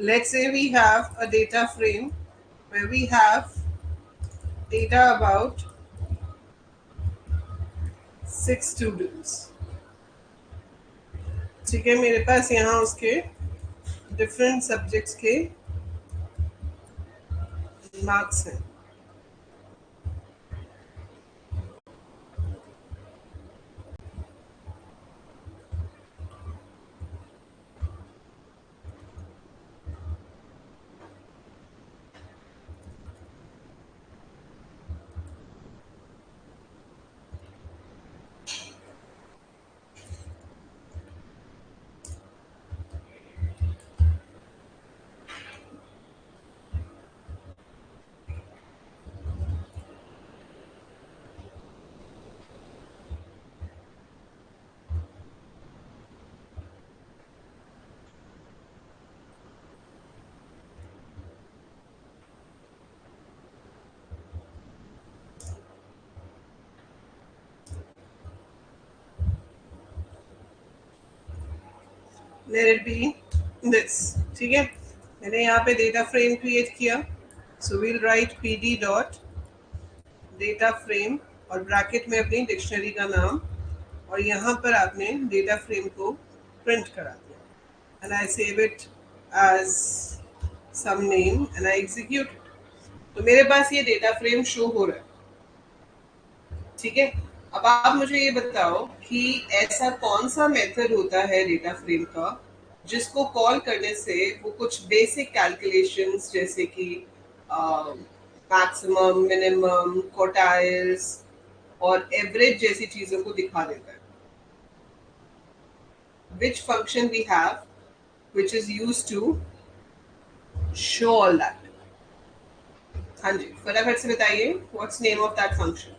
let's say we have a data frame where we have data about 6 students. ठीक है, मेरे पास यहाँ उसके डिफरेंट सब्जेक्ट्स के मार्क्स हैं. Let it be this. ठीक है, मैंने यहाँ पे डेटा फ्रेम क्रिएट किया. So we'll write pd dot data frame और ब्रैकेट में अपनी डिक्शनरी का नाम, और यहाँ पर आपने डेटा फ्रेम को प्रिंट करा दिया. And I save it as some name and I execute it. तो मेरे पास ये डेटा फ्रेम शो हो रहा है. ठीक है, अब आप मुझे ये बताओ कि ऐसा कौन सा मेथड होता है डेटा फ्रेम का जिसको कॉल करने से वो कुछ बेसिक कैलकुलेशंस जैसे कि मैक्सिमम, मिनिमम, क्वार्टाइल्स और एवरेज जैसी चीजों को दिखा देता है. Which function we have which is used to show all that. हाँ जी, फटाफट से बताइए, what's name of that function.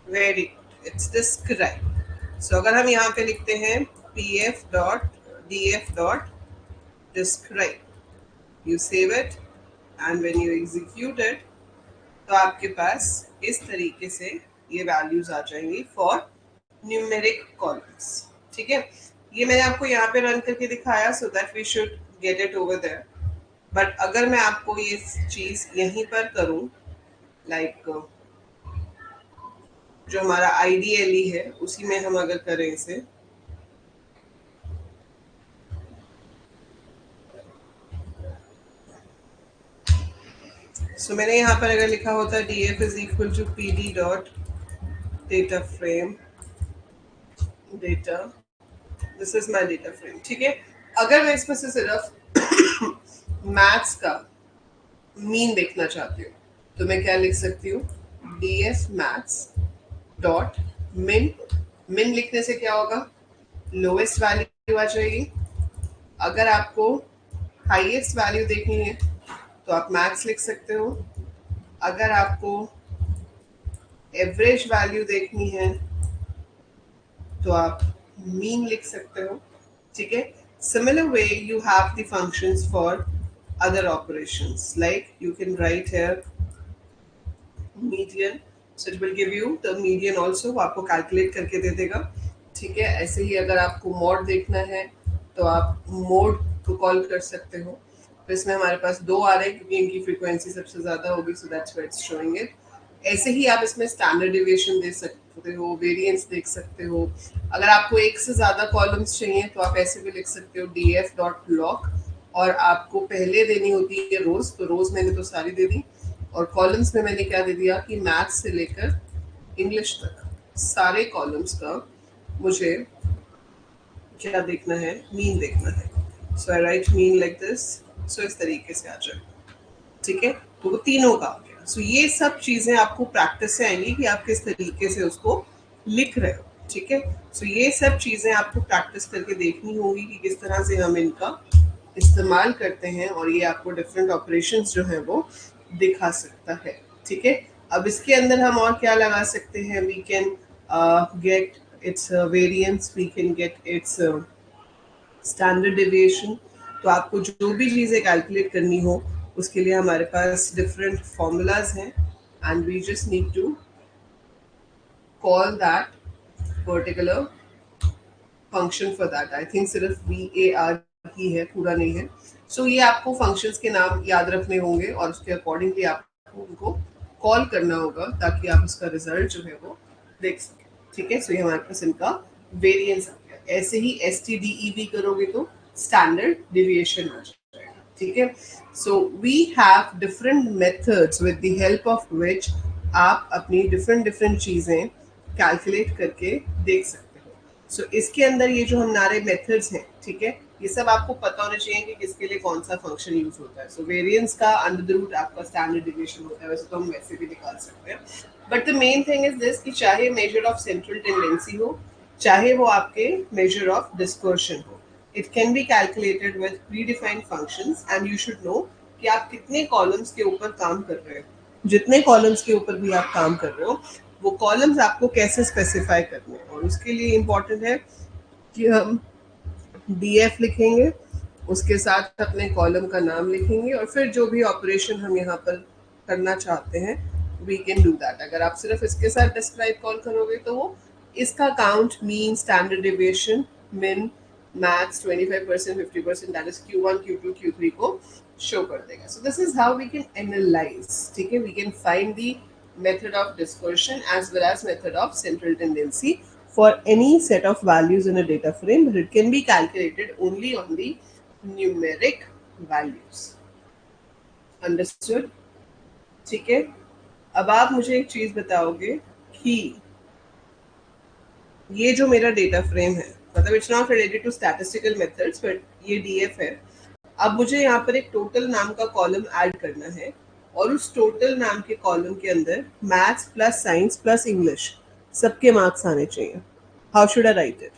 Very good, it's describe. So अगर हम यहाँ पे लिखते हैं pf dot df dot describe, you save it and when you execute it तो आपके पास इस तरीके से ये वैल्यूज आ जाएंगी फॉर न्यूमेरिक कॉलम्स. ठीक है, ये मैंने आपको यहाँ पे रन करके दिखाया so that we should get it over there. But अगर मैं आपको ये चीज यहीं पर करूँ, लाइक जो हमारा IDLE है उसी में हम अगर करें इसे, सो मैंने यहाँ पर अगर लिखा होता df is equal to pd dot data frame data, this is my data frame. ठीक है, अगर मैं इसमें से सिर्फ मैथ्स का मीन देखना चाहती हूँ तो मैं क्या लिख सकती हूँ, df मैथ्स डॉट मिन. मिन लिखने से क्या होगा, लोएस्ट वैल्यू आ जाएगी. अगर आपको हाईएस्ट वैल्यू देखनी है तो आप मैक्स लिख सकते हो. अगर आपको एवरेज वैल्यू देखनी है तो आप मीन लिख सकते हो. ठीक है, similar way you have the functions for other operations, like you can write here median, so it will give you the median also, वो आपको कैलकुलेट करके दे देगा. ठीक है, ऐसे ही अगर आपको मोड देखना है तो आप मोड को कॉल कर सकते हो. तो इसमें हमारे पास दो आ रहे हैं क्योंकि इनकी फ्रीक्वेंसी सबसे ज़्यादा होगी, so that's why it's showing it. ऐसे ही आप इसमें स्टैंडर्ड डेविएशन दे सकते हो, वेरिएंस देख सकते हो. अगर आपको एक से ज़्यादा कॉलम्स चाहिए तो आप ऐसे भी लिख सकते हो df डॉट लॉक, और आपको पहले देनी होती है रोज, तो रोज मैंने तो सारी दे दी. और कॉलम्स में मैंने क्या दे दिया कि मैथ्स से लेकर इंग्लिश तक सारे कॉलम्स का मुझे क्या देखना है, मीन देखना है. सो आई राइट मीन लाइक दिस, सो इस तरीके से आ जाए. ठीक है, तो वो तीनों का आ गया. सो ये सब चीज़ें आपको प्रैक्टिस से आएंगी कि आप किस तरीके से उसको लिख रहे हो. ठीक है, सो ये सब चीज़ें आपको प्रैक्टिस करके देखनी होगी कि किस तरह से हम इनका इस्तेमाल करते हैं, और ये आपको डिफरेंट ऑपरेशंस जो है वो दिखा सकता है. ठीक है, अब इसके अंदर हम और क्या लगा सकते हैं, we can get its variance, we can get its standard deviation. तो आपको जो भी चीज़ें कैलकुलेट करनी हो उसके लिए हमारे पास डिफरेंट फॉर्मूलाज हैं, and we just need to call that particular function for that. I think सिर्फ VAR की है, पूरा नहीं है। सो ये आपको फंक्शंस के नाम याद रखने होंगे और उसके अकॉर्डिंगली आपको उनको कॉल करना होगा ताकि आप उसका रिजल्ट जो है वो देख सकें। ठीक है, सो ये हमारे पास इनका वेरिएंस आ गया। ऐसे ही एस टी डी ई भी करोगे तो स्टैंडर्ड डिविएशन आ जाएगा। ठीक है, so we have different methods with the help of which आप अपनी डिफरेंट डिफरेंट चीज़ें कैलकुलेट करके देख सकते हो। सो इसके अंदर ये जो हमारे मेथड्स हैं, ठीक है, ये सब आपको पता होना चाहिए कि किसके लिए कौन सा फंक्शन यूज होता है। सो वेरिएंस का अंडर द रूट आपका स्टैंडर्ड डिविएशन होता है, वैसे तो हम वैसे भी निकाल सकते हैं। But the main thing is this कि चाहे मेजर ऑफ सेंट्रल टेंडेंसी हो, चाहे वो आपके मेजर ऑफ डिस्पर्शन हो, it can be calculated with pre defined functions and you should know कि आप कितने कॉलम्स के ऊपर काम कर रहे हो। जितने कॉलम्स के ऊपर भी आप काम कर रहे हो, वो कॉलम्स आपको कैसे स्पेसिफाई करने हैं, और उसके लिए इम्पोर्टेंट है कि हम डीएफ लिखेंगे, उसके साथ अपने कॉलम का नाम लिखेंगे, और फिर जो भी ऑपरेशन हम यहाँ पर करना चाहते हैं वी कैन डू दैट। अगर आप सिर्फ इसके साथ डिस्क्राइब कॉल करोगे तो वो इसका count, mean, standard deviation, min, max, 25%, 50%, that is Q1, Q2, Q3 को शो कर देगा। So this is how we can analyse. ठीक है, we can find the method of dispersion as well as method of central tendency for any set of values in a data frame, but it can be calculated only on the numeric values. Understood? ठीक है, अब आप मुझे एक चीज बताओगे कि ये जो मेरा डेटा फ्रेम है, मतलब it's not related to statistical methods but ये डीएफ है। अब मुझे यहाँ पर एक टोटल नाम का कॉलम ऐड करना है, और उस टोटल नाम के कॉलम के अंदर maths plus science plus English सबके मार्क्स आने चाहिए। How should I right it?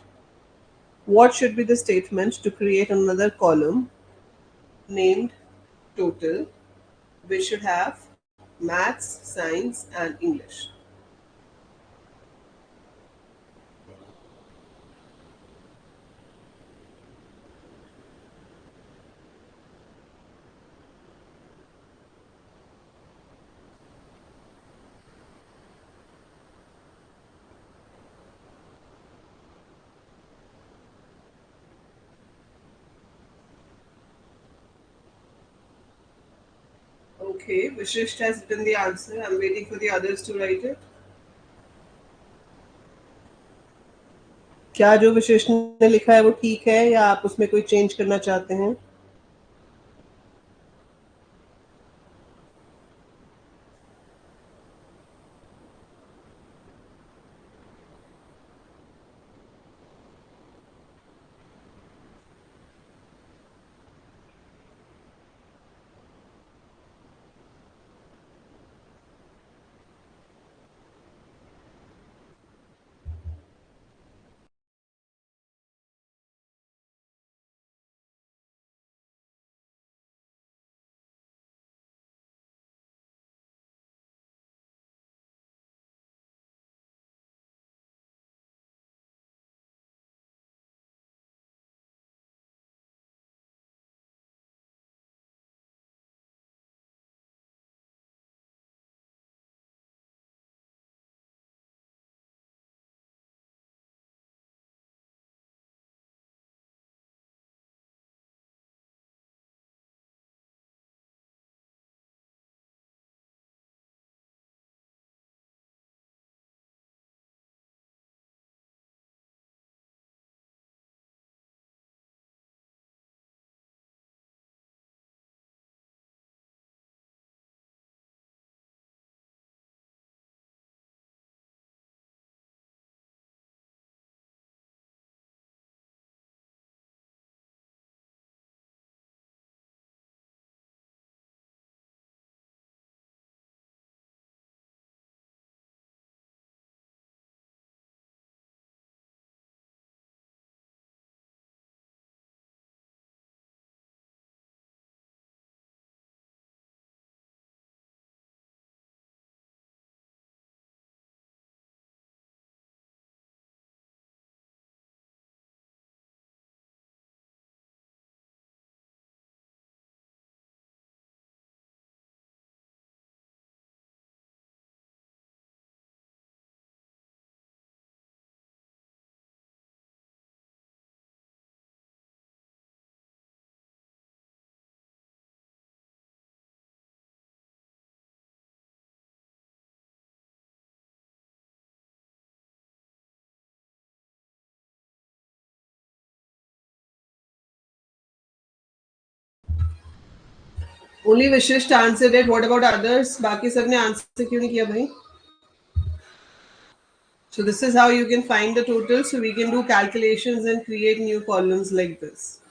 What should be the statement to create another column named total, which should have maths, science, and English? Okay, Vishisht has written the answer. I'm waiting for the others to write it. क्या जो विशिष्ट ने लिखा है वो ठीक है या आप उसमें कोई चेंज करना चाहते हैं? Only Vishishta answered it. What about others? बाकी सबने आंसर क्यों नहीं किया भाई? So this is how you can find the total. So we can do calculations and create new columns like this.